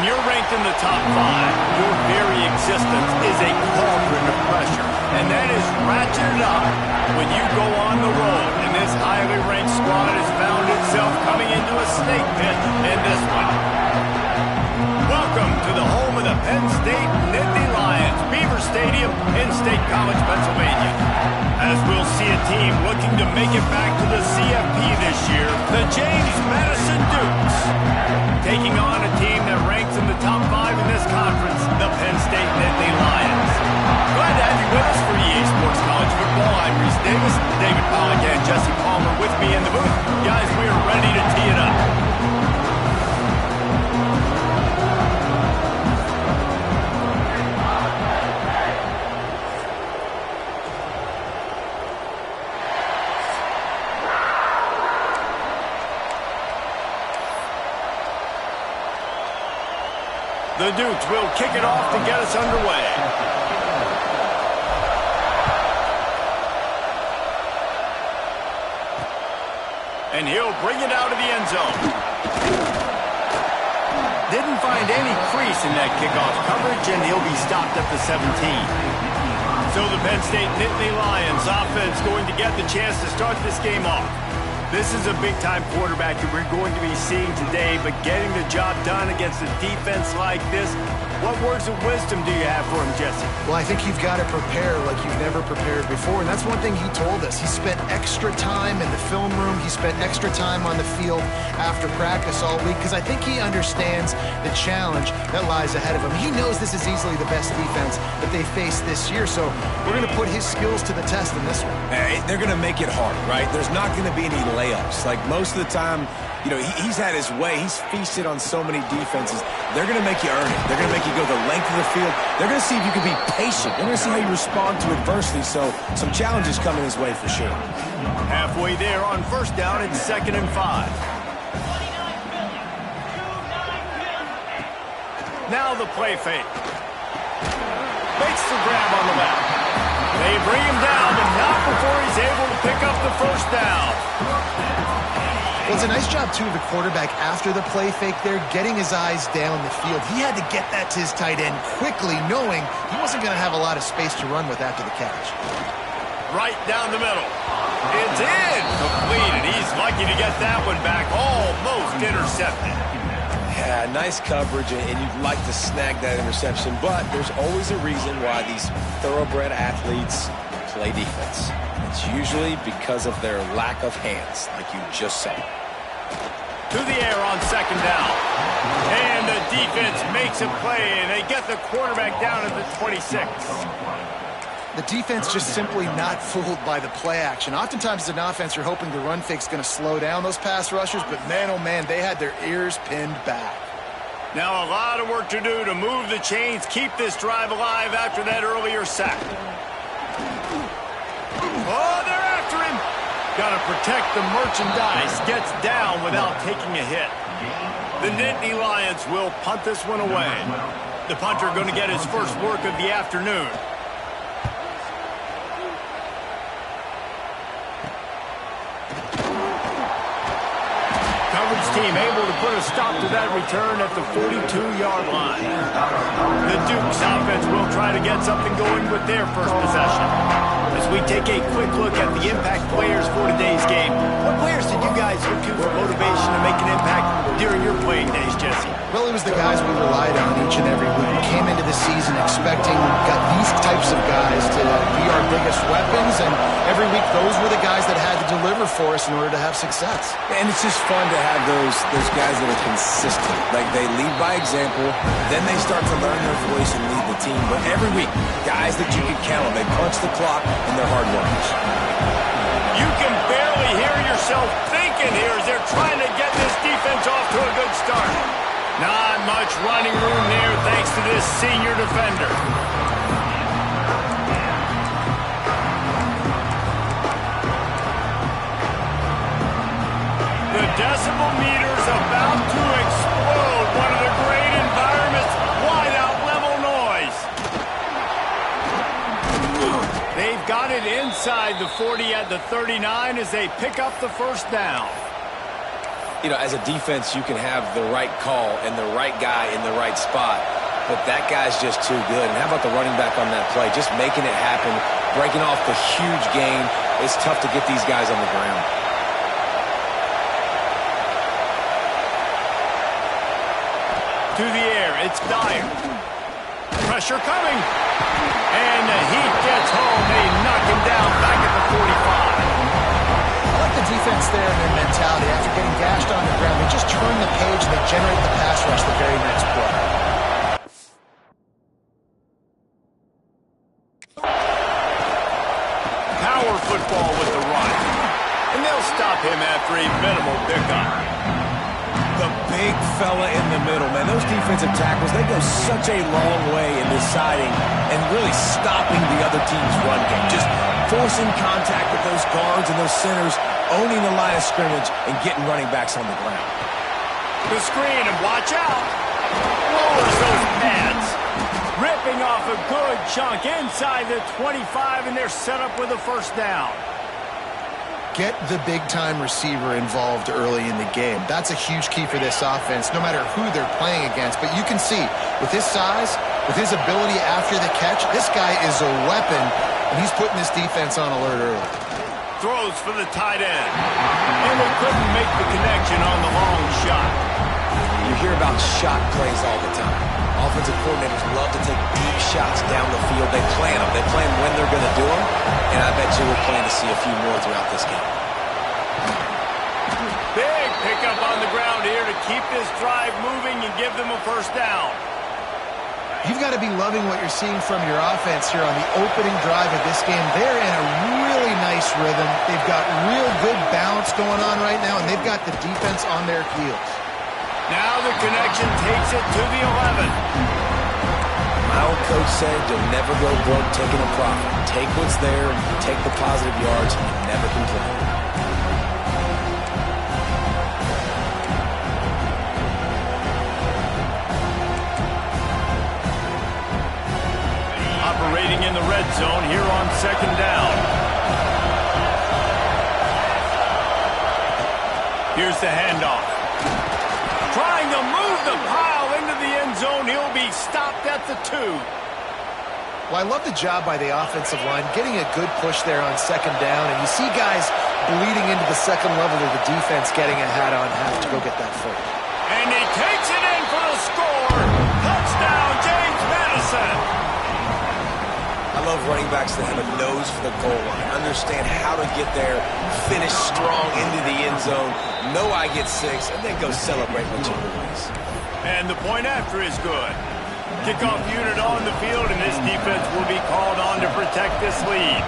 you're ranked in the top 5, your very existence is a cauldron of pressure. And that is ratcheted up when you go on the road. And this highly ranked squad has found itself coming into a snake pit in this one. Welcome to the home of the Penn State Nittany Lions, Beaver Stadium in State College, Pennsylvania. As we'll see a team looking to make it back to the CFP this year, the James Madison Dukes, taking on a team that ranks in the top 5 in this conference, the Penn State Nittany Lions. Glad to have you with us for EA Sports College Football. I'm Reese Davis, David Pollock, and Jesse Palmer with me in the booth. Guys, we are ready to tee it up. The Dukes will kick it off to get us underway. And he'll bring it out of the end zone. Didn't find any crease in that kickoff coverage, and he'll be stopped at the 17. So the Penn State Nittany Lions offense going to get the chance to start this game off. This is a big-time quarterback that we're going to be seeing today, but getting the job done against a defense like this, what words of wisdom do you have for him, Jesse? Well, I think you've got to prepare like you've never prepared before, and that's one thing he told us. He spent extra time in the film room. He spent extra time on the field after practice all week, because I think he understands the challenge that lies ahead of him. He knows this is easily the best defense that they face this year, so we're going to put his skills to the test in this one. Hey, they're going to make it hard, right? There's not going to be any layups. Like most of the time, you know, he's had his way. He's feasted on so many defenses. They're going to make you earn it. They're going to make you go the length of the field. They're going to see if you can be patient. They're going to see how you respond to adversity. So some challenges coming his way for sure. Halfway there on first down, it's 2nd and 5. Now the play fake. Makes the grab on the left. They bring him down, but not before he's able to pick up the first down. Well, it's a nice job, too, of the quarterback after the play fake there, getting his eyes down the field. He had to get that to his tight end quickly, knowing he wasn't going to have a lot of space to run with after the catch. Right down the middle. It's incomplete, and he's lucky to get that one back, almost intercepted. Yeah, nice coverage, and you'd like to snag that interception, but there's always a reason why these thoroughbred athletes play defense. It's usually because of their lack of hands, like you just saw. To the air on 2nd down. And the defense makes a play, and they get the quarterback down at the 26. The defense just simply not fooled by the play action. Oftentimes as an offense, you're hoping the run fake's going to slow down those pass rushers, but man, oh man, they had their ears pinned back. Now a lot of work to do to move the chains, keep this drive alive after that earlier sack. Oh, they're after him. Got to protect the merchandise. Gets down without taking a hit. The Nittany Lions will punt this one away. The punter going to get his first work of the afternoon. Coverage team able to put a stop to that return at the 42-yard line. The Dukes offense will try to get something going with their first possession. As we take a quick look at the impact players for today's game, what players did you guys look to for motivation to make an impact during your playing days, Jesse? Well, it was the guys we relied on each and every week. We came into the season expecting these types of guys to be our biggest weapons, and every week those were the guys that had to deliver for us in order to have success. And it's just fun to have those guys that are consistent. Like, they lead by example, then they start to learn their voice and lead the team. But every week, guys that you can count on, they punch the clock and they're hard workers. You can barely hear yourself thinking here as they're trying to get this defense off to a good start. Not much running room there thanks to this senior defender. The decibel meter's about to explode. One of the great environments, wide-out level noise. They've got it inside the 40 at the 39 as they pick up the first down. you know, as a defense, you can have the right call and the right guy in the right spot, but that guy's just too good. And how about the running back on that play? Just making it happen, breaking off the huge gain. It's tough to get these guys on the ground. To the air, it's Dyer. Pressure coming. And the Heat gets home. They knock him down back at the 45. I like the defense there and their mentality. After getting gashed on the ground, they just turn the page and they generate the pass rush the very next play. Power football with the run. And they'll stop him after a minimal pickup. The big fella in the middle, man. Those defensive tackles, they go such a long way in deciding and really stopping the other team's run game. Just forcing contact with those guards and those centers, owning the line of scrimmage, and getting running backs on the ground. The screen, and watch out. Lowers those pads. Ripping off a good chunk inside the 25, and they're set up with a first down. Get the big-time receiver involved early in the game. That's a huge key for this offense, no matter who they're playing against. But you can see, with his size, with his ability after the catch, this guy is a weapon, and he's putting this defense on alert early. Throws for the tight end. And they couldn't make the connection on the long shot. You hear about shot plays all the time. Offensive coordinators love to take deep shots down the field. They plan them. They plan when they're going to do them. And I bet you we'll plan to see a few more throughout this game. Big pickup on the ground here to keep this drive moving and give them a first down. You've got to be loving what you're seeing from your offense here on the opening drive of this game. They're in a really nice rhythm. They've got real good balance going on right now, and they've got the defense on their heels. Now the connection takes it to the 11. My old coach said you'll never go broke taking a profit. Take what's there, take the positive yards, and never complain. Operating in the red zone here on second down. Here's the handoff. Trying to move the pile into the end zone. He'll be stopped at the 2. Well, I love the job by the offensive line, getting a good push there on second down, and you see guys bleeding into the second level of the defense getting a hat on half to go get that first. And he takes it in for the score. Touchdown, James Madison. I love running backs that have a nose for the goal line, understand how to get there, finish strong into the end zone, know I get 6, and then go celebrate whichever ways. And the point after is good. Kickoff unit on the field, and this defense will be called on to protect this lead.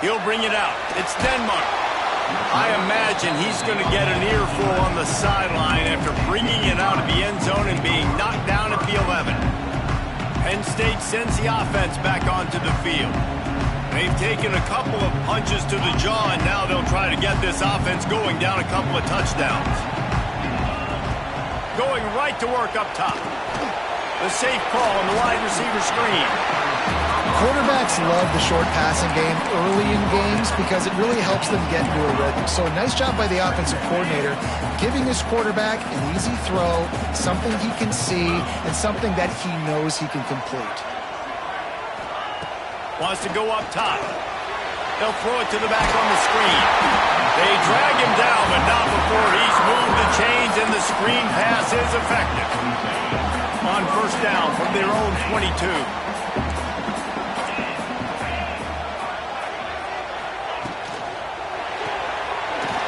He'll bring it out. It's Denmark. I imagine he's going to get an earful on the sideline after bringing it out of the end zone and being knocked down at the 11. Penn State sends the offense back onto the field. They've taken a couple of punches to the jaw, and now they'll try to get this offense going down a couple of touchdowns. Going right to work up top. The safe call on the wide receiver screen. Quarterbacks love the short passing game early in games because it really helps them get into a rhythm. So a nice job by the offensive coordinator, giving his quarterback an easy throw, something he can see, and something that he knows he can complete. Wants to go up top. They'll throw it to the back on the screen. They drag him down, but not before he's moved the chains, and the screen pass is effective. On first down from their own 22.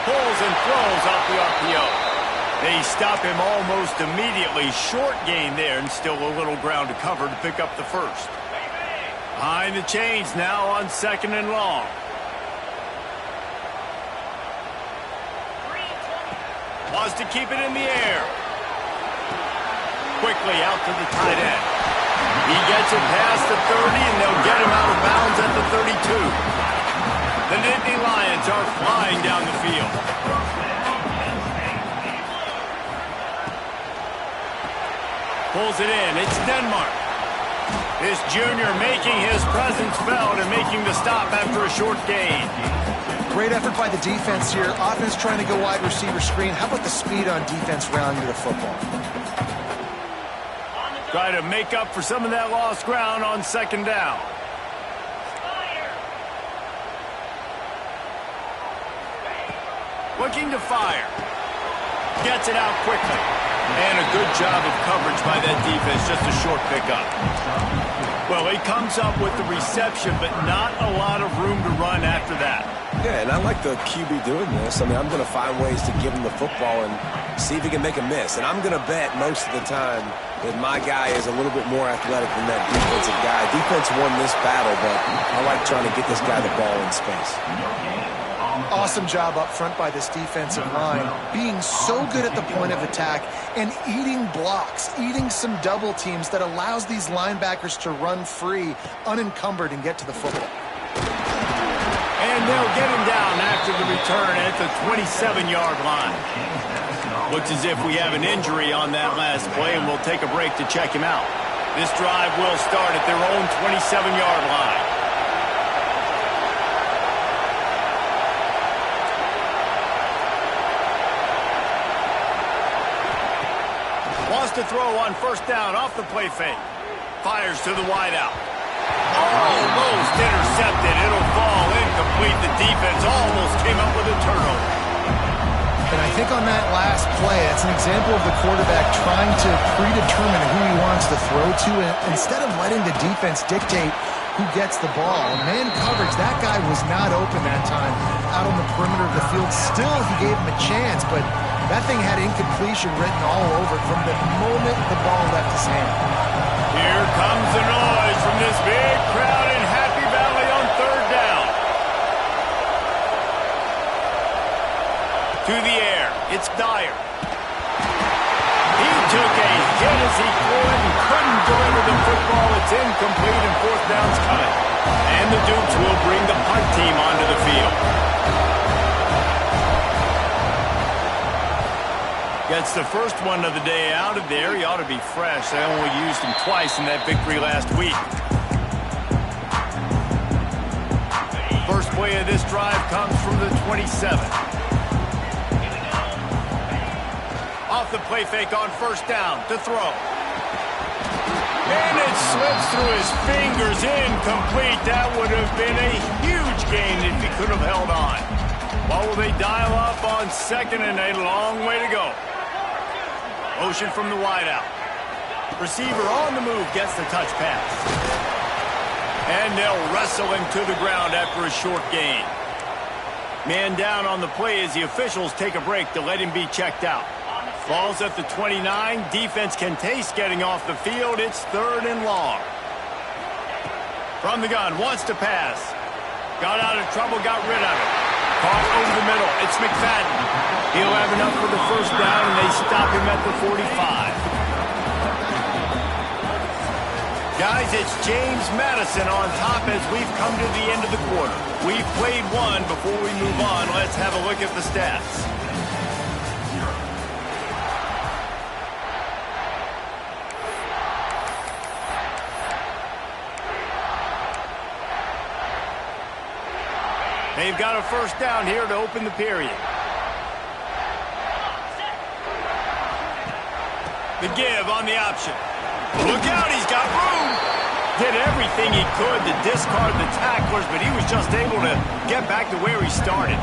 Pulls and throws off the RPO. They stop him almost immediately. Short gain there, and still a little ground to cover to pick up the first. Behind the chains now on second and long. Wants to keep it in the air. Quickly out to the tight end. He gets it past the 30, and they'll get him out of bounds at the 32. The Nittany Lions are flying down the field. Pulls it in. It's Denmark. This junior making his presence felt and making the stop after a short gain. great effort by the defense here. Offense trying to go wide receiver screen. How about the speed on defense rounding the football? Try to make up for some of that lost ground on second down. Looking to fire. Gets it out quickly. And a good job of coverage by that defense. Just a short pickup. Well, he comes up with the reception, but not a lot of room to run after that. Yeah, and I like the QB doing this. I mean, I'm going to find ways to give him the football and see if he can make a miss. And I'm going to bet most of the time that my guy is a little bit more athletic than that defensive guy. Defense won this battle, but I like trying to get this guy the ball in space. Awesome job up front by this defensive line, being so good at the point of attack and eating blocks, eating some double teams that allows these linebackers to run free, unencumbered, and get to the football. And they'll get him down after the return at the 27-yard line. Looks as if we have an injury on that last play, and we'll take a break to check him out. This drive will start at their own 27-yard line. Wants to throw on first down off the play fake. Fires to the wideout. Almost intercepted. It'll fall incomplete. The defense almost came up with a turnover. And I think on that last play, it's an example of the quarterback trying to predetermine who he wants to throw to, and instead of letting the defense dictate who gets the ball. Man coverage, that guy was not open that time out on the perimeter of the field. Still, he gave him a chance, but that thing had incompletion written all over it from the moment the ball left his hand. Here comes the noise from this big crowd in Happy Valley on third down. To the air, it's Dyer. He took a hit as he threw it and couldn't deliver the football. It's incomplete and fourth down's coming. And the Dukes will bring the punt team onto the field. Gets the first one of the day out of there. He ought to be fresh. They only used him twice in that victory last week. First play of this drive comes from the 27. Off the play fake on first down to throw. And it slips through his fingers, incomplete. That would have been a huge gain if he could have held on. Well, will they dial up on second and a long way to go? Motion from the wideout. Receiver on the move gets the touch pass. And they'll wrestle him to the ground after a short gain. Man down on the play as the officials take a break to let him be checked out. Ball's at the 29. Defense can taste getting off the field. It's third and long. From the gun, wants to pass. Got out of trouble, got rid of it. Caught over the middle. It's McFadden. He'll have enough for the first down, and they stop him at the 45. Guys, it's James Madison on top as we've come to the end of the quarter. We've played one. Before we move on, let's have a look at the stats. They've got a first down here to open the period. The give on the option. Look out, he's got room. Did everything he could to discard the tacklers, but he was just able to get back to where he started.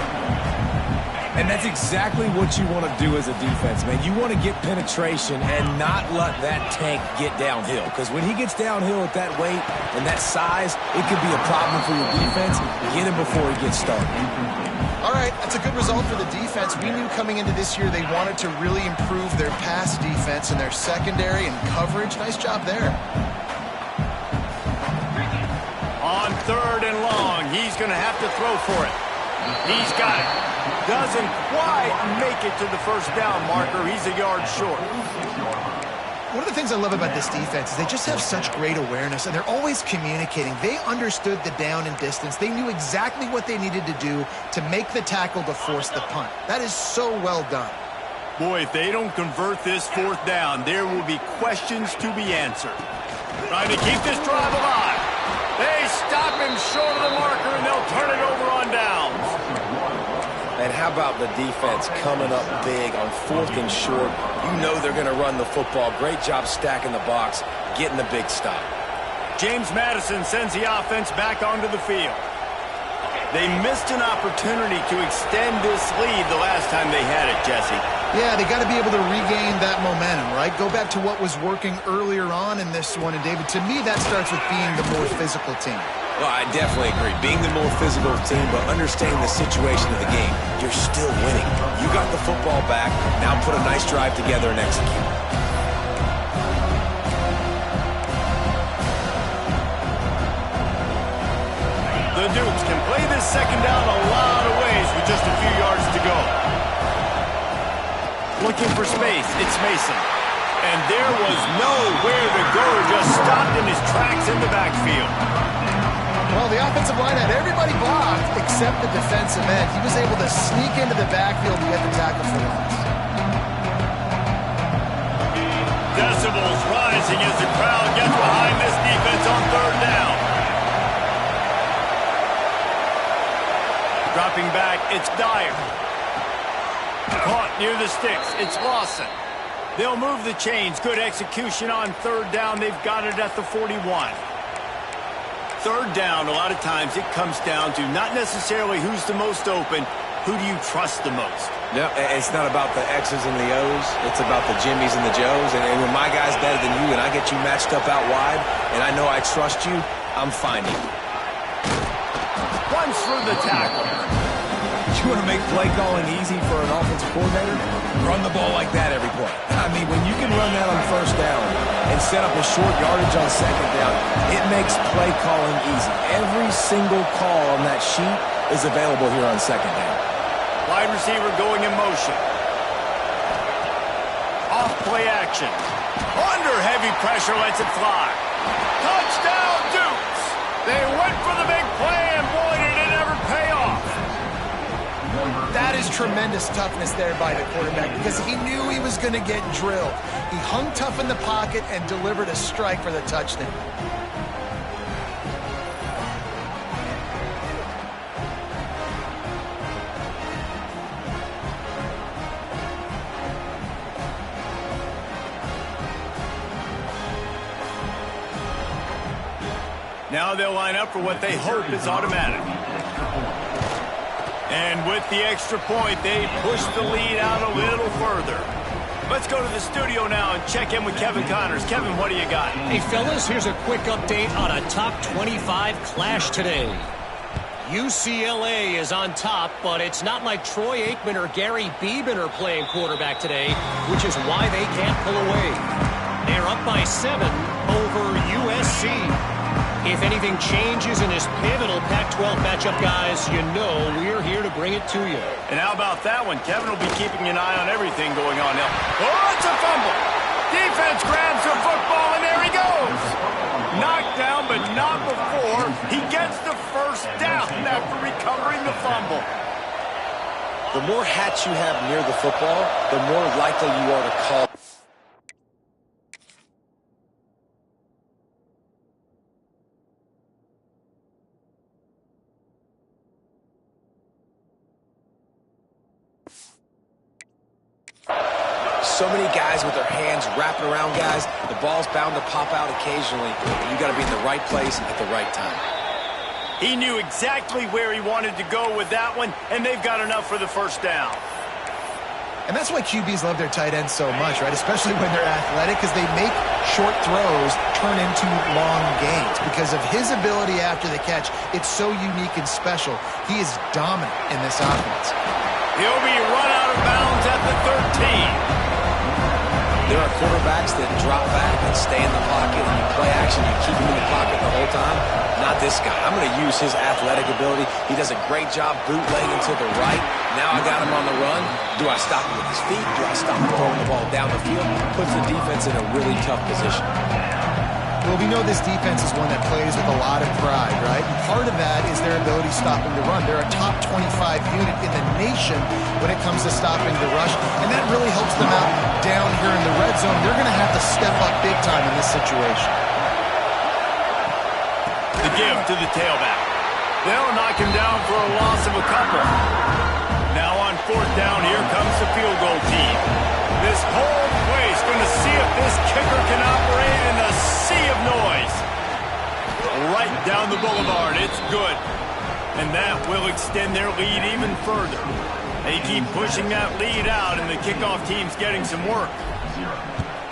And that's exactly what you want to do as a defense, man. You want to get penetration and not let that tank get downhill. Because when he gets downhill at that weight and that size, it could be a problem for your defense. Get him before he gets started. All right, that's a good result for the defense. We knew coming into this year they wanted to really improve their pass defense and their secondary and coverage. Nice job there. On third and long, he's going to have to throw for it. He's got it. Doesn't quite make it to the first down marker. He's a yard short. One of the things I love about this defense is they just have such great awareness, and they're always communicating. They understood the down and distance. They knew exactly what they needed to do to make the tackle to force the punt. That is so well done. Boy, if they don't convert this fourth down, there will be questions to be answered. Trying to keep this drive alive. They stop him short of the marker, and they'll turn it over on downs. And how about the defense coming up big on 4th and short? You know they're going to run the football. Great job stacking the box, getting the big stop. James Madison sends the offense back onto the field. They missed an opportunity to extend this lead the last time they had it, Jesse. Yeah, they got to be able to regain that momentum, right? Go back to what was working earlier on in this one. And, David, to me, that starts with being the more physical team. Well, I definitely agree. Being the more physical team, but understanding the situation of the game, you're still winning. You got the football back. Now put a nice drive together and execute. The Dukes can play this second down a lot of ways with just a few yards to go. Looking for space, it's Mason. And there was nowhere to go, just stopped in his tracks in the backfield. Well, the offensive line had everybody blocked except the defensive end. He was able to sneak into the backfield to get the tackle for loss. Decibels rising as the crowd gets behind this defense on 3rd down. Dropping back, it's Dyer. Caught near the sticks, it's Lawson. They'll move the chains. Good execution on 3rd down. They've got it at the 41. 3rd down, a lot of times it comes down to not necessarily who's the most open, who do you trust the most? No, it's not about the X's and the O's. It's about the Jimmys and the Joes. And when my guy's better than you and I get you matched up out wide and I know I trust you, I'm finding you. Runs through the tackle. You want to make play calling easy for an offensive coordinator? Run the ball like that every play. I mean, when you can run that on 1st down and set up a short yardage on 2nd down, it makes play calling easy. Every single call on that sheet is available here on 2nd down. Wide receiver going in motion. Off play action. Under heavy pressure, lets it fly. Touchdown, Dukes! They went for the big play, and boy, did it ever pay off. That is tremendous toughness there by the quarterback because he knew he was going to get drilled. He hung tough in the pocket and delivered a strike for the touchdown. Now they'll line up for what they hope is automatic. And with the extra point, they push the lead out a little further. Let's go to the studio now and check in with Kevin Connors. Kevin, what do you got? Hey, fellas, here's a quick update on a top 25 clash today. UCLA is on top, but it's not like Troy Aikman or Gary Beeman are playing quarterback today, which is why they can't pull away. They're up by 7 over USC. If anything changes in this pivotal Pac-12 matchup, guys, you know we're here to bring it to you. And how about that one? Kevin will be keeping an eye on everything going on now. Oh, it's a fumble. Defense grabs the football, and there he goes. Knocked down, but not before. He gets the 1st down after recovering the fumble. The more hats you have near the football, the more likely you are to call. So many guys with their hands wrapping around guys. The ball's bound to pop out occasionally. You got to be in the right place at the right time. He knew exactly where he wanted to go with that one, and they've got enough for the 1st down. And that's why QBs love their tight ends so much, right? Especially when they're athletic, because they make short throws turn into long gains. Because of his ability after the catch, it's so unique and special. He is dominant in this offense. He'll be run out of bounds at the 13. There are quarterbacks that drop back and stay in the pocket, and you play action, you keep him in the pocket the whole time. Not this guy. I'm going to use his athletic ability. He does a great job bootlegging to the right. Now I got him on the run. Do I stop him with his feet? Do I stop him throwing the ball down the field? Puts the defense in a really tough position. Well, we know this defense is one that plays with a lot of pride, right? And part of that is their ability stopping the run. They're a top 25 unit in the nation when it comes to stopping the rush, and that really helps them out down here in the red zone. They're going to have to step up big time in this situation. The give to the tailback. They'll knock him down for a loss of a couple. Now fourth down, here comes the field goal team. This whole place going to see if this kicker can operate in a sea of noise. Right down the boulevard, it's good. And that will extend their lead even further. They keep pushing that lead out, and the kickoff team's getting some work.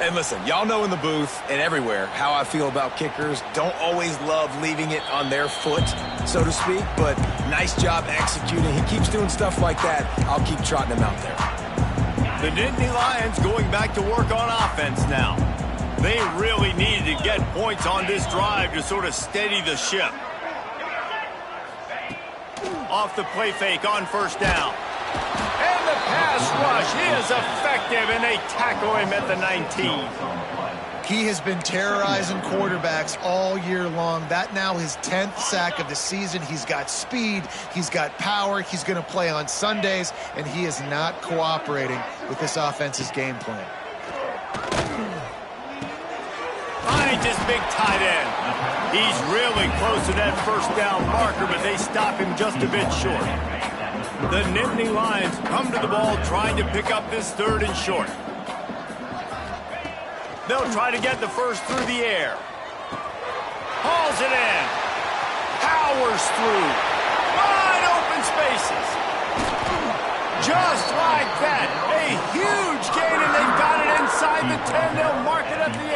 And listen, y'all know in the booth and everywhere how I feel about kickers. Don't always love leaving it on their foot, so to speak, but nice job executing. He keeps doing stuff like that. I'll keep trotting him out there. The Nittany Lions going back to work on offense now. They really needed to get points on this drive to sort of steady the ship. Off the play fake on first down. And the pass rush is effective, and they tackle him at the 19. He has been terrorizing quarterbacks all year long. That now his 10th sack of the season. He's got speed. He's got power. He's going to play on Sundays, and he is not cooperating with this offense's game plan. Finds his big tight end. He's really close to that first down marker, but they stop him just a bit short. The Nittany Lions come to the ball trying to pick up this third and short. They'll try to get the first through the air. Hauls it in. Powers through. Wide open spaces. Just like that. A huge gain, and they've got it inside the 10. They'll mark it at the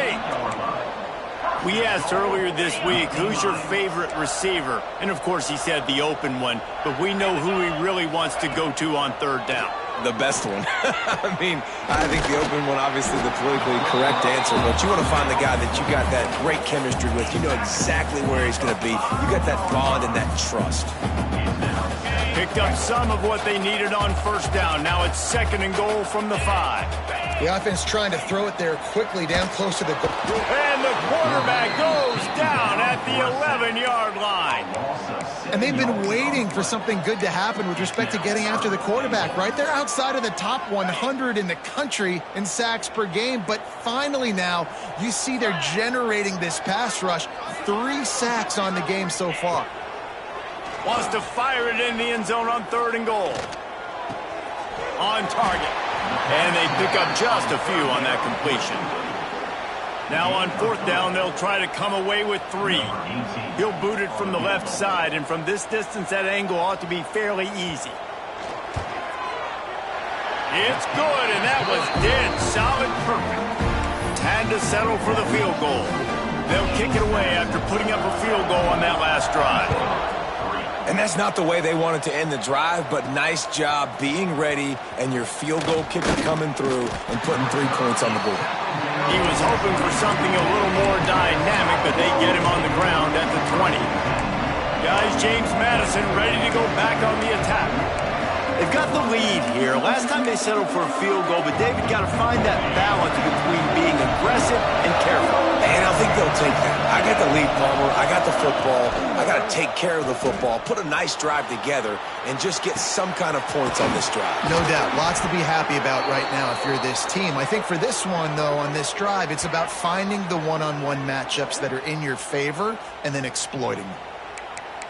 8. We asked earlier this week, who's your favorite receiver? And, of course, he said the open one. But we know who he really wants to go to on third down. The best one. I mean, I think the open one, obviously the politically correct answer, but you want to find the guy that you got that great chemistry with. You know exactly where he's going to be. You got that bond and that trust. Picked up some of what they needed on first down. Now it's second and goal from the 5. The offense trying to throw it there quickly down close to the goal. And the quarterback goes down at the 11-yard line. And they've been waiting for something good to happen with respect to getting after the quarterback, right? They're outside of the top 100 in the country in sacks per game, but finally now you see they're generating this pass rush. 3 sacks on the game so far. Wants to fire it in the end zone on third and goal. On target. And they pick up just a few on that completion. Now on fourth down, they'll try to come away with 3. He'll boot it from the left side, and from this distance, that angle ought to be fairly easy. It's good, and that was dead solid perfect. Had to settle for the field goal. They'll kick it away after putting up a field goal on that last drive. And that's not the way they wanted to end the drive, but nice job being ready and your field goal kicker coming through and putting 3 points on the board. He was hoping for something a little more dynamic, but they get him on the ground at the 20. Guys, James Madison ready to go back on the attack. They've got the lead here. Last time they settled for a field goal, but David got to find that balance between being aggressive and careful. And I think they'll take that. I got the lead, Palmer. I got the football. I got to take care of the football, put a nice drive together, and just get some kind of points on this drive. No doubt. Lots to be happy about right now if you're this team. I think for this one, though, on this drive, it's about finding the one-on-one matchups that are in your favor and then exploiting them.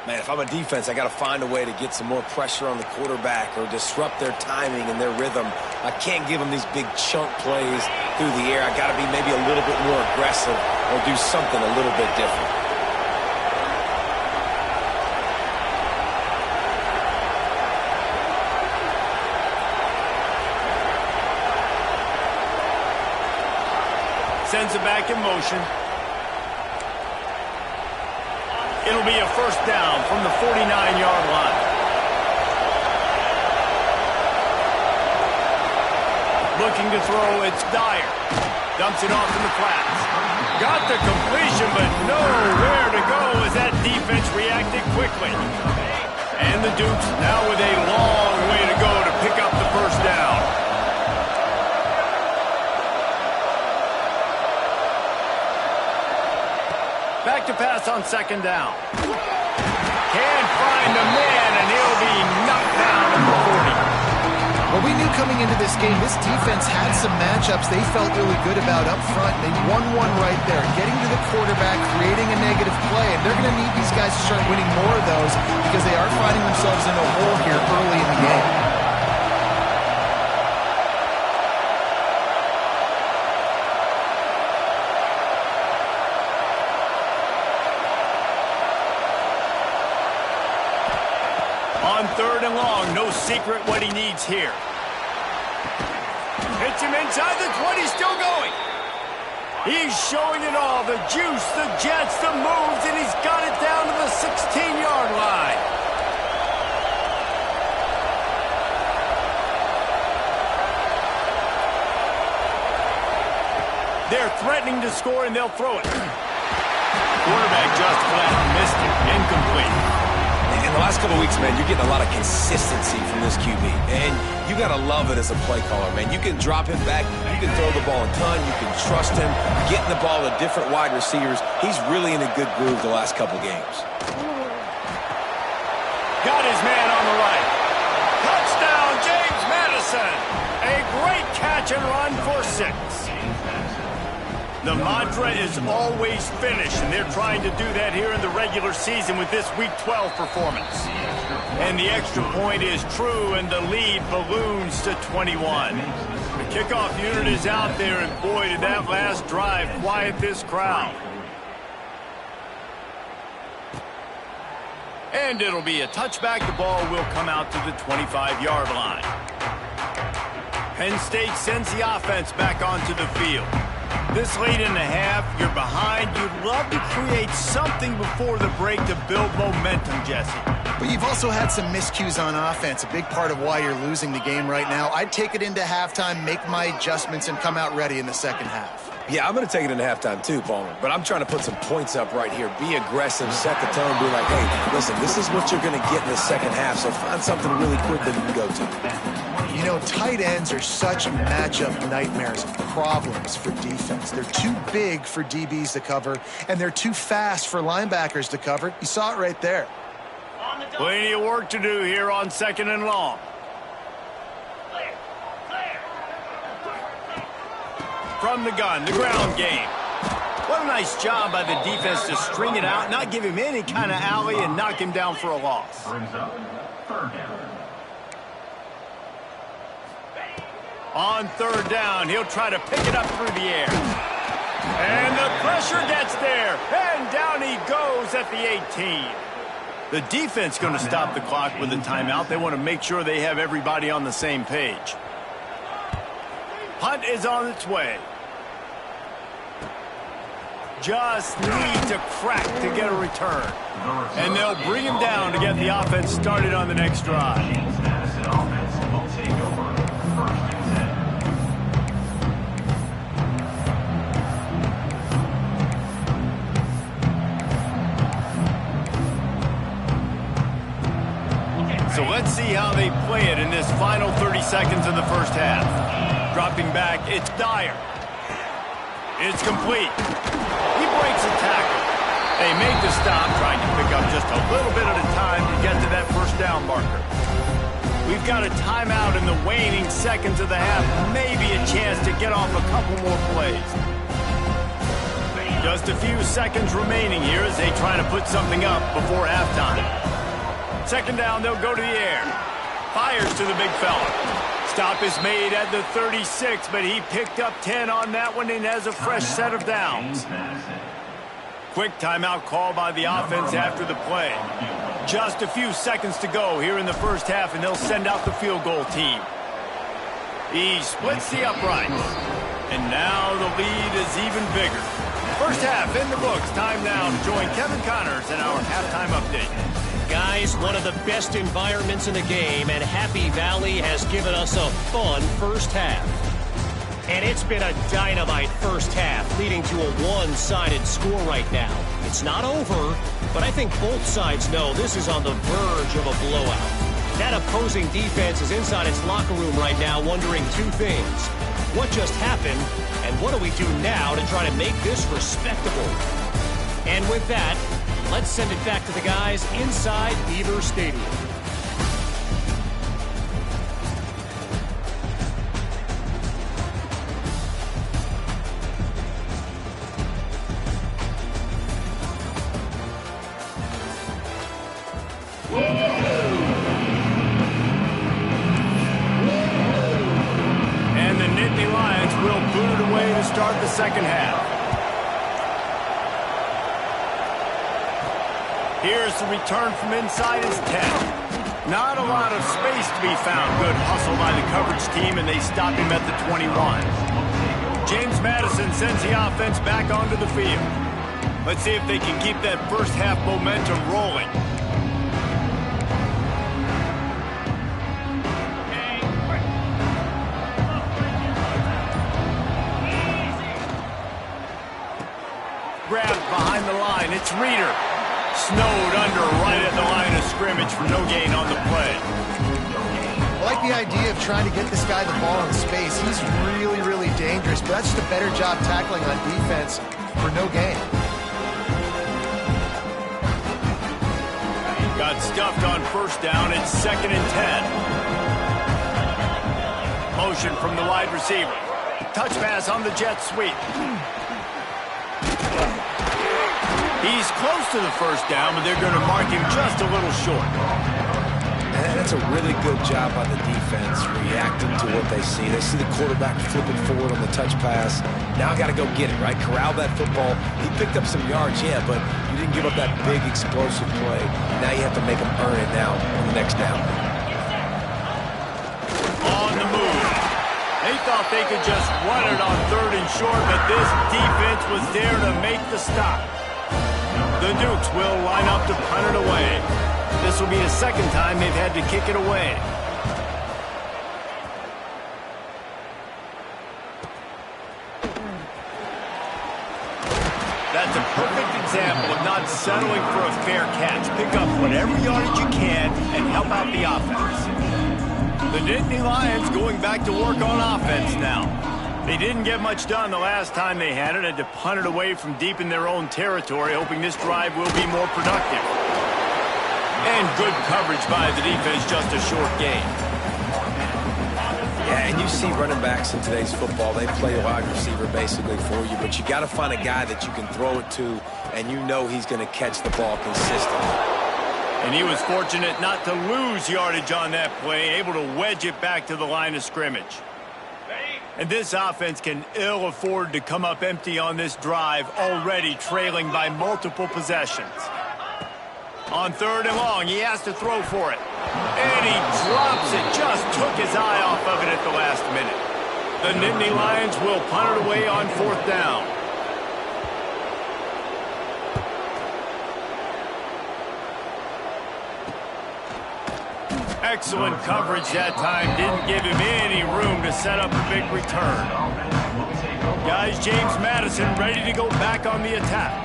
Man, if I'm a defense, I got to find a way to get some more pressure on the quarterback or disrupt their timing and their rhythm. I can't give them these big chunk plays through the air. I got to be maybe a little bit more aggressive or do something a little bit different. Sends it back in motion. It'll be a first down from the 49-yard line. Looking to throw, it's Dyer. Dumps it off in the flats. Got the completion, but nowhere to go as that defense reacted quickly. And the Dukes now with a long way to go to pick up the first down. Back to pass on second down. Can't find a man, and he'll be knocked down at the 40. Well, we knew coming into this game, this defense had some matchups they felt really good about up front. They won one right there, getting to the quarterback, creating a negative play, and they're going to need these guys to start winning more of those because they are finding themselves in a hole here early in the game. On 3rd and long, no secret what he needs here. Hits him inside the 20, still going. He's showing it all, the juice, the jets, the moves, and he's got it down to the 16-yard line. They're threatening to score, and they'll throw it. Quarterback just flat missed it. Incomplete. In the last couple of weeks, man, you're getting a lot of consistency from this QB. And you got to love it as a play caller, man. You can drop him back. You can throw the ball a ton. You can trust him. Getting the ball to different wide receivers. He's really in a good groove the last couple games. Got his man on the right. Touchdown, James Madison. A great catch and run for 6. The mantra is always finish, and they're trying to do that here in the regular season with this Week 12 performance. And the extra point is true, and the lead balloons to 21. The kickoff unit is out there, and boy, did that last drive quiet this crowd. And it'll be a touchback. The ball will come out to the 25-yard line. Penn State sends the offense back onto the field. This late in the half, you're behind. You'd love to create something before the break to build momentum, Jesse. But you've also had some miscues on offense, a big part of why you're losing the game right now. I'd take it into halftime, make my adjustments, and come out ready in the second half. Yeah, I'm going to take it into halftime too, Palmer. But I'm trying to put some points up right here. Be aggressive, set the tone, be like, hey, listen, this is what you're going to get in the second half, so find something really quick that you can go to. You know, tight ends are such matchup nightmares and problems for defense. They're too big for DBs to cover, and they're too fast for linebackers to cover. You saw it right there. Plenty of work to do here on 2nd and long. From the gun, the ground game. What a nice job by the defense to string it out, not give him any kind of alley, and knock him down for a loss. On 3rd down, he'll try to pick it up through the air. And the pressure gets there, and down he goes at the 18. The defense going to stop the clock with a timeout. They want to make sure they have everybody on the same page. Punt is on its way. Just needs a crack to get a return. And they'll bring him down to get the offense started on the next drive. So let's see how they play it in this final 30 seconds of the first half. Dropping back, it's Dyer. It's complete. He breaks a tackle. They make the stop, trying to pick up just a little bit at a time to get to that first down marker. We've got a timeout in the waning seconds of the half. Maybe a chance to get off a couple more plays. Just a few seconds remaining here as they try to put something up before halftime. 2nd down, they'll go to the air. Fires to the big fella. Stop is made at the 36, but he picked up 10 on that one and has a fresh set of downs. Quick timeout call by the offense after the play. Just a few seconds to go here in the first half, and they'll send out the field goal team. He splits the uprights, and now the lead is even bigger. First half in the books. Time now to join Kevin Connors in our halftime update. Guys, one of the best environments in the game, and Happy Valley has given us a fun first half. And it's been a dynamite first half, leading to a one-sided score right now. It's not over, but I think both sides know this is on the verge of a blowout. That opposing defense is inside its locker room right now wondering two things. What just happened, and what do we do now to try to make this respectable? And with that, let's send it back to the guys inside Beaver Stadium. And the Nittany Lions will boot it away to start the second half. Here's the return from inside his 10. Not a lot of space to be found. Good hustle by the coverage team, and they stop him at the 21. James Madison sends the offense back onto the field. Let's see if they can keep that first half momentum rolling. Grabbed behind the line. It's Reeder. Snowed under right at the line of scrimmage for no gain on the play. I like the idea of trying to get this guy the ball in space. He's really, really dangerous, but that's just a better job tackling on defense for no gain. Got stuffed on first down. It's 2nd and 10. Motion from the wide receiver. Touch pass on the jet sweep. He's close to the first down, but they're going to mark him just a little short. And that's a really good job by the defense, reacting to what they see. They see the quarterback flipping forward on the touch pass. Now I got to go get it, right? Corral that football. He picked up some yards, yeah, but you didn't give up that big explosive play. Now you have to make them earn it now on the next down. On the move. They thought they could just run it on 3rd and short, but this defense was there to make the stop. The Dukes will line up to punt it away. This will be the 2nd time they've had to kick it away. That's a perfect example of not settling for a fair catch. Pick up whatever yardage you can and help out the offense. The Nittany Lions going back to work on offense now. They didn't get much done the last time they had it. Had to punt it away from deep in their own territory, hoping this drive will be more productive. And good coverage by the defense, just a short gain. Yeah, and you see running backs in today's football, they play a wide receiver basically for you, but you got to find a guy that you can throw it to, and you know he's going to catch the ball consistently. And he was fortunate not to lose yardage on that play, able to wedge it back to the line of scrimmage. And this offense can ill afford to come up empty on this drive, already trailing by multiple possessions. On 3rd and long, he has to throw for it. And he drops it, just took his eye off of it at the last minute. The Nittany Lions will punt it away on 4th down. Excellent coverage that time. Didn't give him any room to set up a big return. Guys, James Madison ready to go back on the attack.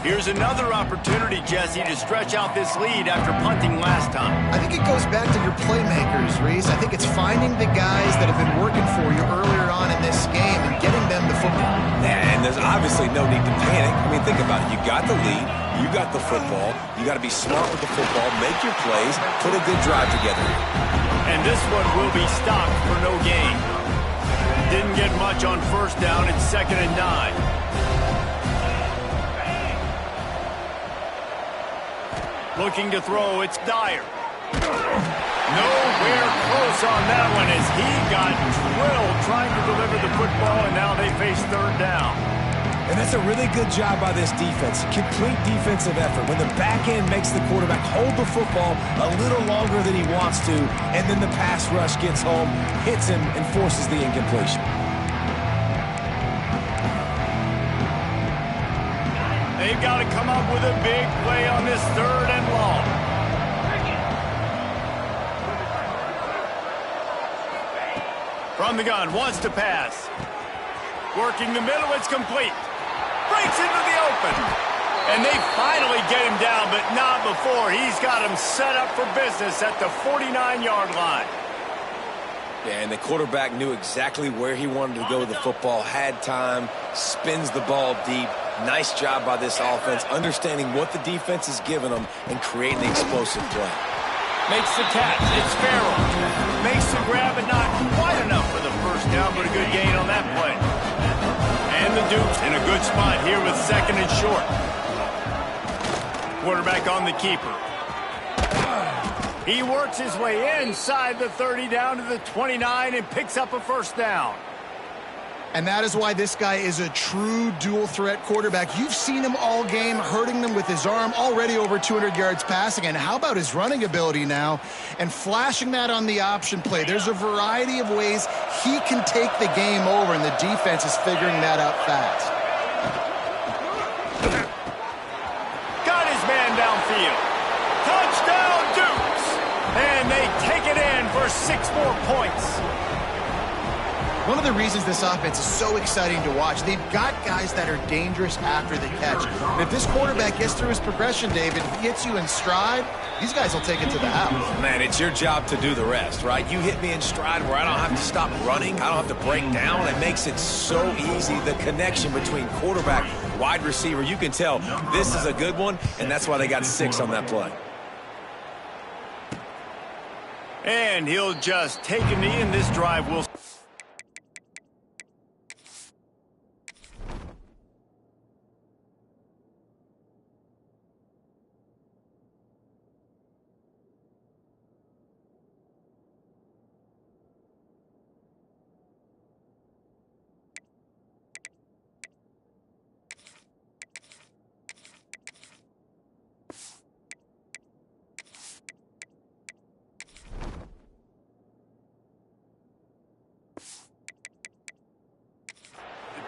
Here's another opportunity, Jesse, to stretch out this lead after punting last time. I think it goes back to your playmakers, Reese. I think it's finding the guys that have been working for you earlier on in this game and getting them the football. And there's obviously no need to panic. I mean, think about it. You got the lead. You got the football. You got to be smart with the football, make your plays, put a good drive together. And this one will be stopped for no gain. Didn't get much on first down. It's 2nd and 9. Looking to throw, it's Dyer. Nowhere close on that one as he got drilled trying to deliver the football, and now they face 3rd down. And that's a really good job by this defense. Complete defensive effort. When the back end makes the quarterback hold the football a little longer than he wants to, and then the pass rush gets home, hits him, and forces the incompletion. They've got to come up with a big play on this 3rd and long. From the gun, wants to pass. Working the middle, it's complete. Breaks into the open. And they finally get him down, but not before. He's got him set up for business at the 49-yard line. Yeah, and the quarterback knew exactly where he wanted to go with the football, had time, spins the ball deep. Nice job by this offense, understanding what the defense is giving them and creating the explosive play. Makes the catch. It's Farrell. Makes the grab, but not quite enough for the first down, but a good gain on that play. And the Dukes in a good spot here with 2nd and short. Quarterback on the keeper. He works his way inside the 30 down to the 29 and picks up a first down. And that is why this guy is a true dual-threat quarterback. You've seen him all game, hurting them with his arm, already over 200 yards passing. And how about his running ability now? And flashing that on the option play. There's a variety of ways he can take the game over, and the defense is figuring that out fast. Got his man downfield. Touchdown, Dukes! And they take it in for 6 more points. One of the reasons this offense is so exciting to watch, they've got guys that are dangerous after the catch. And if this quarterback gets through his progression, David, he hits you in stride, these guys will take it to the house. Man, it's your job to do the rest, right? You hit me in stride where I don't have to stop running. I don't have to break down. It makes it so easy. The connection between quarterback, wide receiver, you can tell this is a good one, and that's why they got 6 on that play. And he'll just take a knee, and this drive will...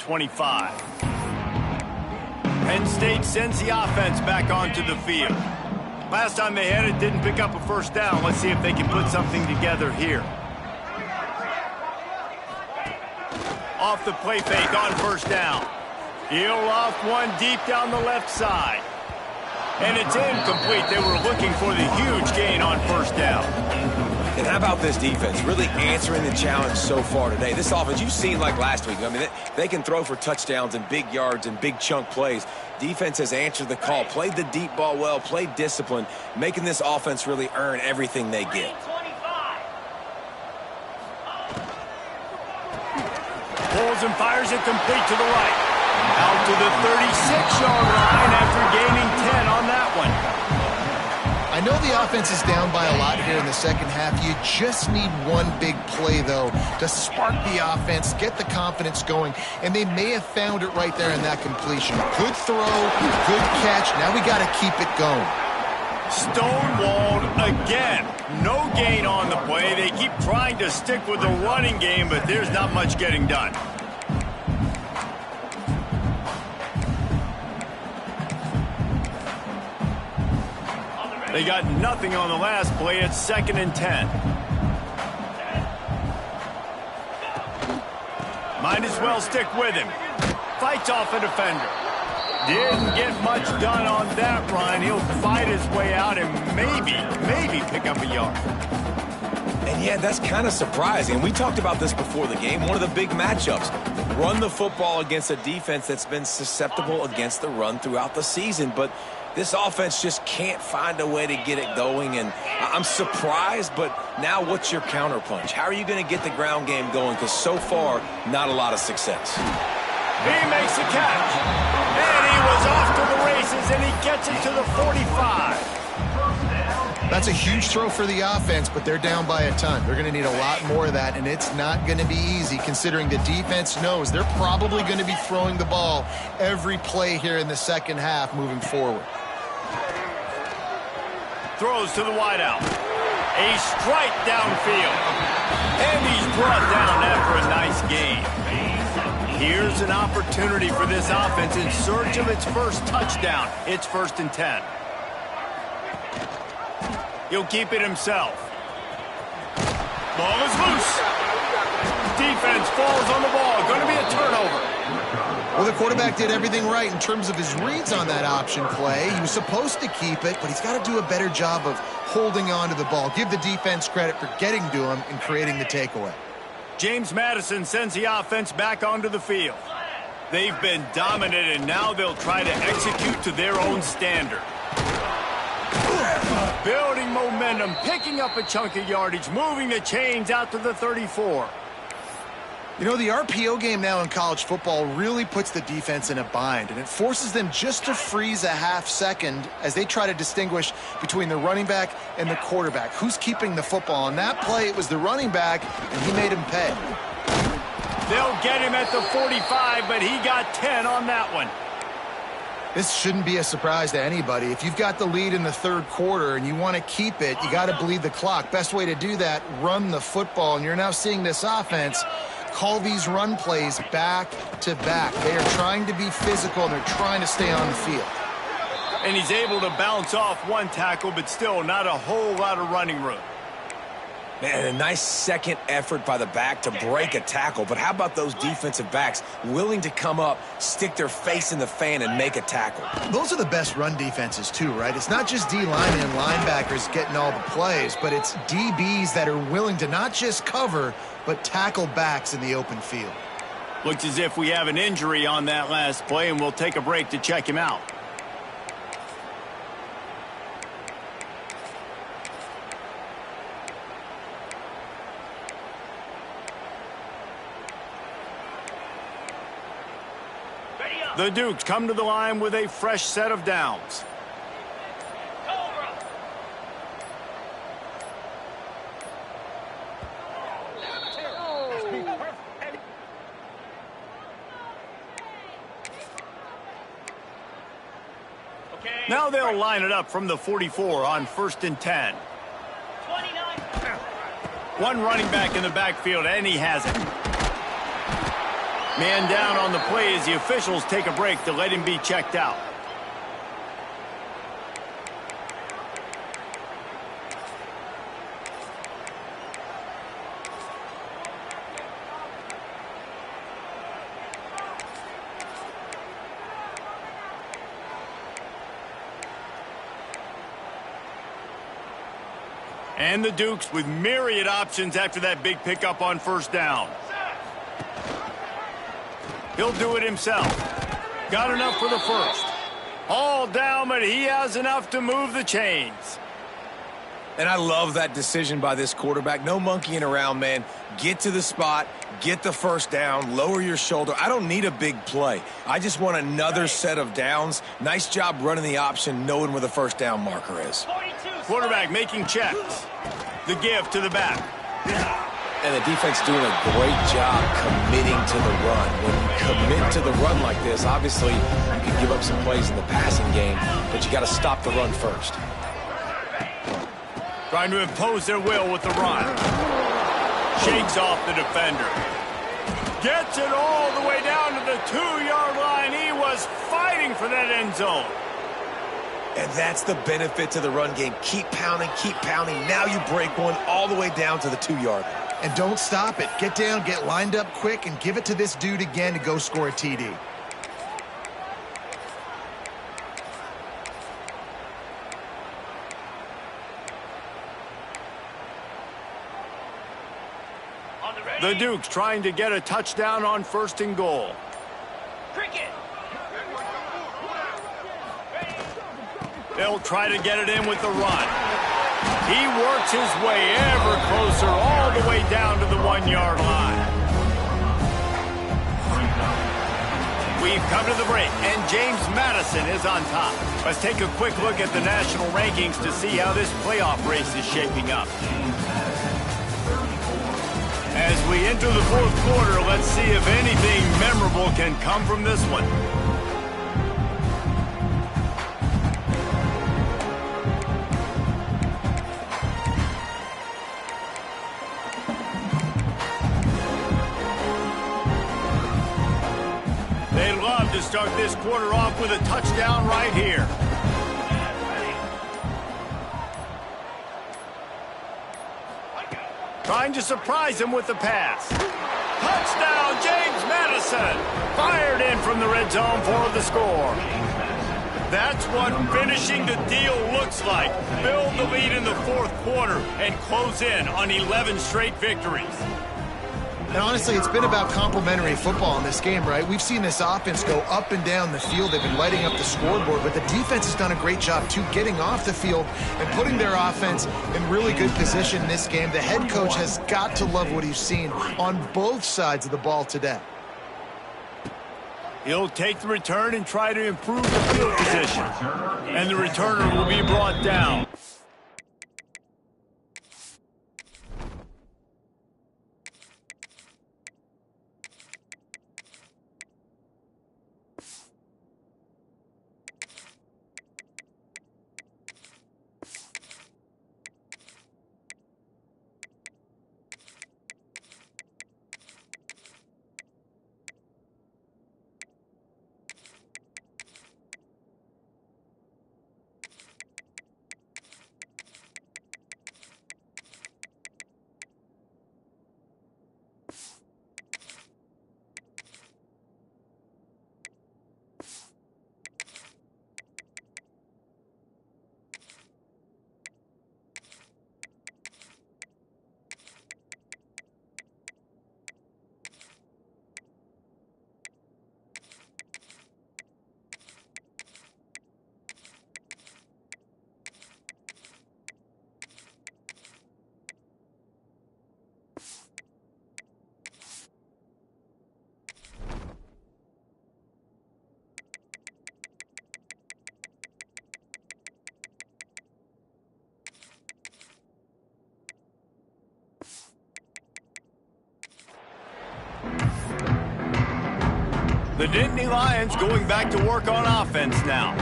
...25. Penn State sends the offense back onto the field. Last time they had it, didn't pick up a first down. Let's see if they can put something together here. Off the play fake on first down. He'll off one deep down the left side. And it's incomplete. They were looking for the huge gain on first down. And how about this defense really answering the challenge so far today? This offense, you've seen like last week. I mean, they can throw for touchdowns and big yards and big chunk plays. Defense has answered the call, played the deep ball well, played discipline, making this offense really earn everything they get. Pulls and fires it complete to the right. Out to the 36-yard line after gaining 10 on that one. I know the offense is down by a lot here in the second half. You just need one big play, though, to spark the offense, get the confidence going, and they may have found it right there in that completion. Good throw, good catch. Now we got to keep it going. Stonewalled again. No gain on the play. They keep trying to stick with the running game, but there's not much getting done. They got nothing on the last play. It's 2nd and 10. Might as well stick with him. Fights off a defender. Didn't get much done on that run. He'll fight his way out and maybe pick up a yard. And yeah, that's kind of surprising. We talked about this before the game. One of the big matchups. Run the football against a defense that's been susceptible against the run throughout the season. But this offense just can't find a way to get it going. And I'm surprised, but now what's your counterpunch? How are you going to get the ground game going? Because so far, not a lot of success. He makes the catch. And he was off to the races, and he gets it to the 45. That's a huge throw for the offense, but they're down by a ton. They're going to need a lot more of that, and it's not going to be easy considering the defense knows they're probably going to be throwing the ball every play here in the second half moving forward. Throws to the wideout. A strike downfield. And he's brought down after a nice gain. Here's an opportunity for this offense in search of its first touchdown. It's 1st and 10. He'll keep it himself. Ball is loose. Defense falls on the ball. Going to be a turnover. Well, the quarterback did everything right in terms of his reads on that option play. He was supposed to keep it, but he's got to do a better job of holding on to the ball. Give the defense credit for getting to him and creating the takeaway. James Madison sends the offense back onto the field. They've been dominant, and now they'll try to execute to their own standard. Building momentum, picking up a chunk of yardage, moving the chains out to the 34. You know, the RPO game now in college football really puts the defense in a bind, and it forces them just to freeze a half second as they try to distinguish between the running back and the quarterback. Who's keeping the football? On that play, it was the running back, and he made him pay. They'll get him at the 45, but he got 10 on that one. This shouldn't be a surprise to anybody. If you've got the lead in the third quarter and you want to keep it, you got to bleed the clock. Best way to do that, run the football. And you're now seeing this offense call these run plays back to back. They are trying to be physical, and they're trying to stay on the field. And he's able to bounce off one tackle, but still not a whole lot of running room. Man, a nice second effort by the back to break a tackle. But how about those defensive backs willing to come up, stick their face in the fan, and make a tackle? Those are the best run defenses, too, right? It's not just D-linemen and linebackers getting all the plays, but it's DBs that are willing to not just cover, but tackle backs in the open field. Looks as if we have an injury on that last play, and we'll take a break to check him out. The Dukes come to the line with a fresh set of downs. Now they'll line it up from the 44 on 1st and 10. One running back in the backfield, and he has it. Man down on the play as the officials take a break to let him be checked out. And the Dukes with myriad options after that big pickup on 1st down. He'll do it himself. Got enough for the first. All down, but he has enough to move the chains. And I love that decision by this quarterback. No monkeying around, man. Get to the spot, get the first down, lower your shoulder. I don't need a big play. I just want another set of downs. Nice job running the option, knowing where the first down marker is. Quarterback making checks. The give to the back. And the defense doing a great job committing to the run. When you commit to the run like this, obviously you can give up some plays in the passing game, but you got to stop the run first. Trying to impose their will with the run. Shakes off the defender. Gets it all the way down to the 2-yard line. He was fighting for that end zone. And that's the benefit to the run game. Keep pounding, keep pounding. Now you break one all the way down to the 2-yard line. And don't stop it. Get down, get lined up quick, and give it to this dude again to go score a TD. The Dukes trying to get a touchdown on 1st and goal. They'll try to get it in with the run. He works his way ever closer all the way down to the 1-yard line. We've come to the break, and James Madison is on top. Let's take a quick look at the national rankings to see how this playoff race is shaping up. As we enter the 4th quarter, let's see if anything memorable can come from this one. They'd love to start this quarter off with a touchdown right here. Trying to surprise him with the pass. Touchdown, James Madison. Fired in from the red zone for the score. That's what finishing the deal looks like. Build the lead in the 4th quarter and close in on 11 straight victories. And honestly, it's been about complementary football in this game, right? We've seen this offense go up and down the field. They've been lighting up the scoreboard, but the defense has done a great job, too, getting off the field and putting their offense in really good position in this game. The head coach has got to love what he's seen on both sides of the ball today. He'll take the return and try to improve the field position. And the returner will be brought down. The Nittany Lions going back to work on offense now.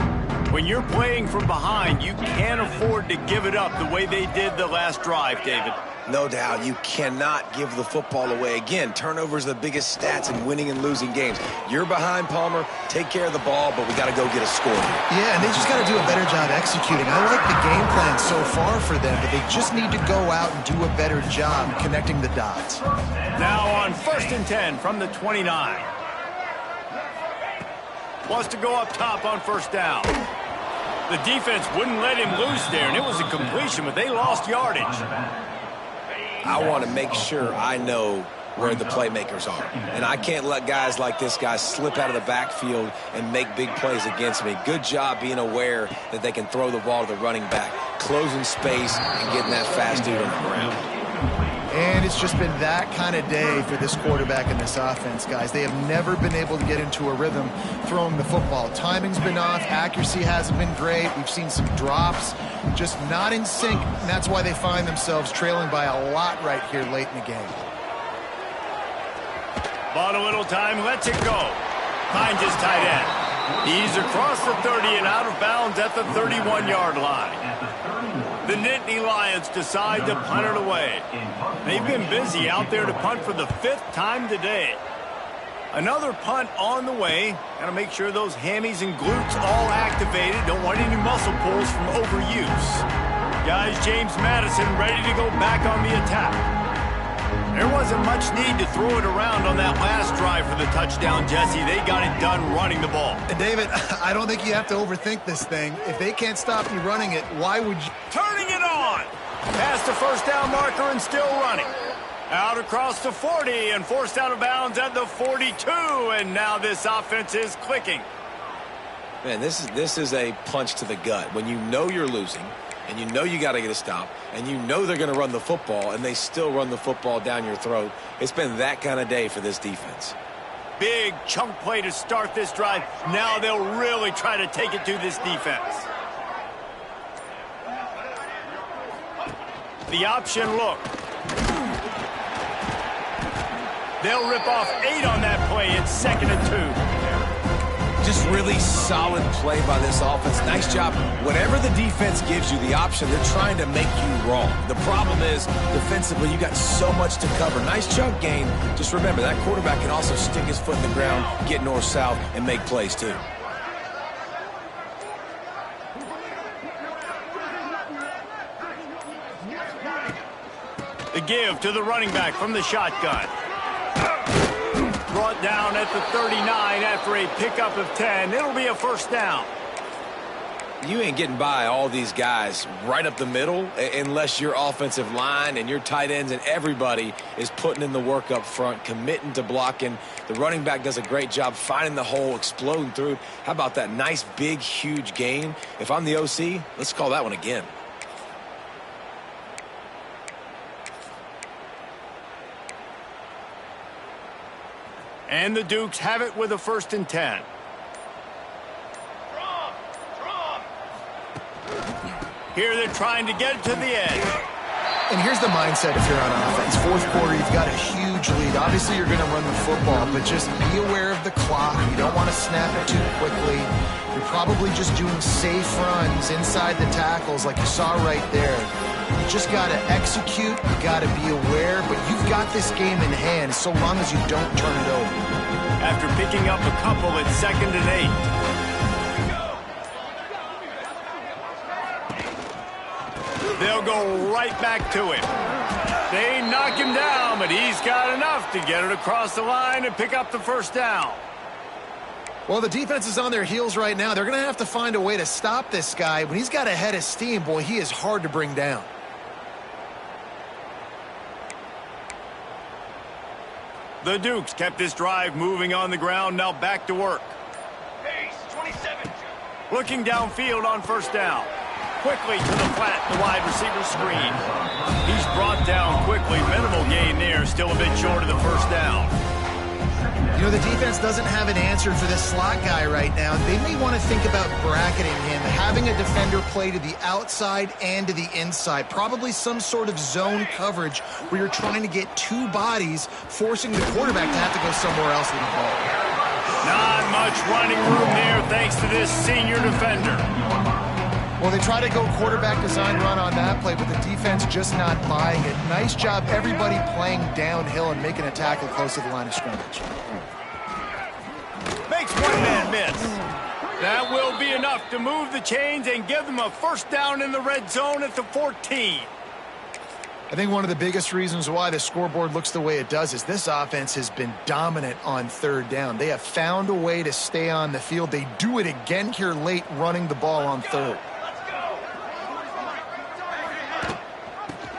When you're playing from behind, you can't afford to give it up the way they did the last drive, David. No doubt, you cannot give the football away. Again, turnovers are the biggest stats in winning and losing games. You're behind, Palmer. Take care of the ball, but we got to go get a score here. Yeah, and they just got to do a better job executing. I like the game plan so far for them, but they just need to go out and do a better job connecting the dots. Now on 1st and 10 from the 29. Wants to go up top on 1st down. The defense wouldn't let him loose there, and it was a completion, but they lost yardage. I want to make sure I know where the playmakers are. And I can't let guys like this guy slip out of the backfield and make big plays against me. Good job being aware that they can throw the ball to the running back, closing space and getting that fast dude on the ground. And it's just been that kind of day for this quarterback and this offense, guys. They have never been able to get into a rhythm throwing the football. Timing's been off. Accuracy hasn't been great. We've seen some drops, just not in sync. And that's why they find themselves trailing by a lot right here late in the game. Bought a little time, lets it go. Finds his tight end. He's across the 30 and out of bounds at the 31-yard line. The Nittany Lions decide to punt it away. They've been busy out there to punt for the 5th time today. Another punt on the way. Got to make sure those hammies and glutes all activated. Don't want any muscle pulls from overuse. Guys, James Madison ready to go back on the attack. There wasn't much need to throw it around on that last drive for the touchdown, Jesse. They got it done running the ball. And David, I don't think you have to overthink this thing. If they can't stop you running it, why would you? Turning it on. Past the 1st down marker and still running. Out across the 40 and forced out of bounds at the 42. And now this offense is clicking. Man, this is a punch to the gut. When you know you're losing, and you know you got to get a stop, and you know they're going to run the football, and they still run the football down your throat. It's been that kind of day for this defense. Big chunk play to start this drive. Now they'll really try to take it to this defense. The option look. They'll rip off 8 on that play. It's 2nd and 2. Just really solid play by this offense. Nice job. Whatever the defense gives you, the option, they're trying to make you wrong. The problem is, defensively, you got so much to cover. Nice chunk gain. Just remember, that quarterback can also stick his foot in the ground, get north-south, and make plays, too. The give to the running back from the shotgun. Brought down at the 39 after a pickup of 10. It'll be a 1st down. You ain't getting by all these guys right up the middle unless your offensive line and your tight ends and everybody is putting in the work up front, committing to blocking. The running back does a great job finding the hole, exploding through. How about that nice, big, huge gain? If I'm the OC, let's call that one again. And the Dukes have it with a 1st and 10. Here they're trying to get it to the edge. And here's the mindset if you're on offense. 4th quarter, you've got a huge lead. Obviously, you're going to run the football, but just be aware of the clock. You don't want to snap it too quickly. You're probably just doing safe runs inside the tackles like you saw right there. You just got to execute. You got to be aware, but you've got this game in hand so long as you don't turn it over. After picking up a couple, it's 2nd and 8. They'll go right back to him. They knock him down, but he's got enough to get it across the line and pick up the 1st down. Well, the defense is on their heels right now. They're going to have to find a way to stop this guy. When he's got a head of steam, boy, he is hard to bring down. The Dukes kept this drive moving on the ground, now back to work. Pace, 27. Looking downfield on 1st down. Quickly to the flat, the wide receiver screen. He's brought down quickly. Minimal gain there, still a bit short of the 1st down. You know, the defense doesn't have an answer for this slot guy right now. They may want to think about bracketing him, having a defender play to the outside and to the inside. Probably some sort of zone coverage where you're trying to get 2 bodies, forcing the quarterback to have to go somewhere else with the ball. Not much running room there thanks to this senior defender. Well, they try to go quarterback design run on that play, but the defense just not buying it. Nice job, everybody playing downhill and making a tackle close to the line of scrimmage. Makes one man miss. That will be enough to move the chains and give them a first down in the red zone at the 14. I think one of the biggest reasons why the scoreboard looks the way it does is this offense has been dominant on third down. They have found a way to stay on the field. They do it again here late, running the ball on third.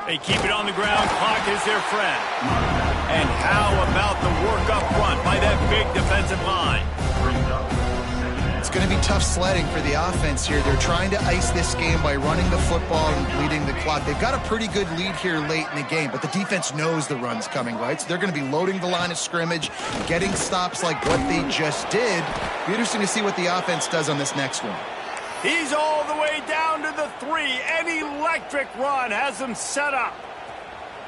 They keep it on the ground. Clock is their friend. And how about the work up front by that big defensive line? It's going to be tough sledding for the offense here. They're trying to ice this game by running the football and bleeding the clock. They've got a pretty good lead here late in the game, but the defense knows the run's coming, right? So they're going to be loading the line of scrimmage, getting stops like what they just did. Be interesting to see what the offense does on this next one. He's all the way down to the 3. An electric run has them set up.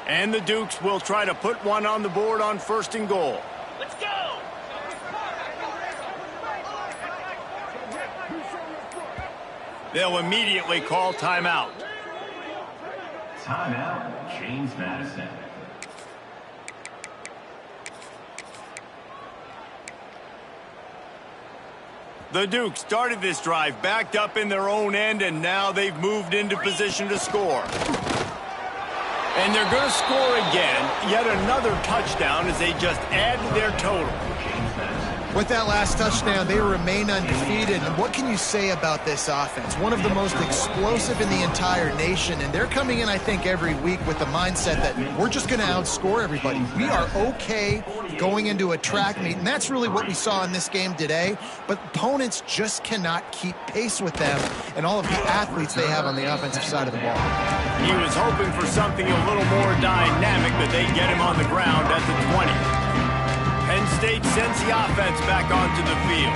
And the Dukes will try to put one on the board on 1st and goal. Let's go! They'll immediately call timeout. Timeout, James Madison. The Dukes started this drive backed up in their own end, and now they've moved into position to score. And they're going to score again. Yet another touchdown as they just add to their total. With that last touchdown, they remain undefeated. And what can you say about this offense? One of the most explosive in the entire nation. And they're coming in, I think, every week with the mindset that we're just going to outscore everybody. We are okay going into a track meet. And that's really what we saw in this game today. But opponents just cannot keep pace with them and all of the athletes they have on the offensive side of the ball. He was hoping for something a little more dynamic, but they get him on the ground at the 20. Penn State sends the offense back onto the field.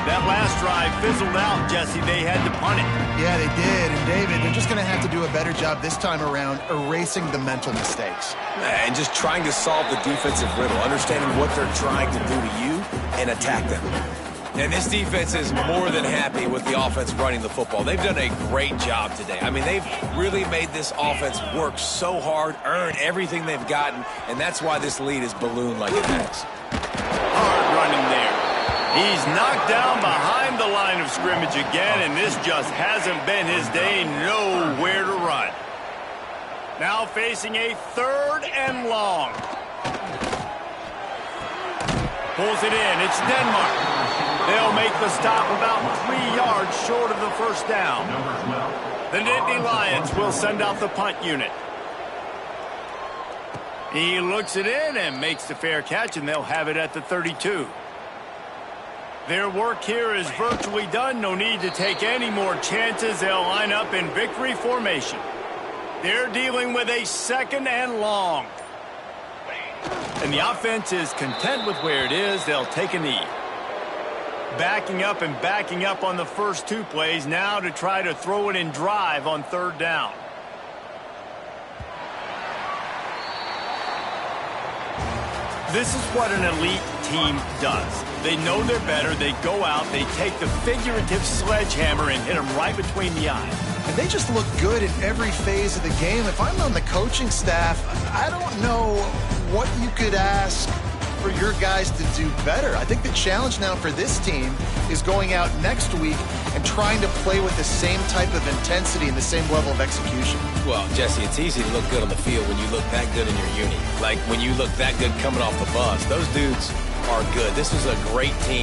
That last drive fizzled out, Jesse. They had to punt it. Yeah, they did. And, David, they're just going to have to do a better job this time around erasing the mental mistakes. And just trying to solve the defensive riddle, understanding what they're trying to do to you and attack them. And this defense is more than happy with the offense running the football. They've done a great job today. I mean, they've really made this offense work so hard, earn everything they've gotten, and that's why this lead is ballooned like it has. Hard running there. He's knocked down behind the line of scrimmage again, and this just hasn't been his day. Nowhere to run. Now facing a 3rd and long. Pulls it in. It's Denmark. They'll make the stop about 3 yards short of the first down. The Nittany Lions will send out the punt unit. He looks it in and makes the fair catch, and they'll have it at the 32. Their work here is virtually done. No need to take any more chances. They'll line up in victory formation. They're dealing with a 2nd and long. And the offense is content with where it is. They'll take a knee. Backing up on the first 2 plays now to try to throw it in drive on 3rd down. This is what an elite team does. They know they're better. They go out. They take the figurative sledgehammer and hit them right between the eyes. And they just look good in every phase of the game. If I'm on the coaching staff, I don't know what you could ask for your guys to do better. I think the challenge now for this team is going out next week and trying to play with the same type of intensity and the same level of execution. Well, Jesse, it's easy to look good on the field when you look that good in your uni. Like when you look that good coming off the bus. Those dudes are good. This is a great team.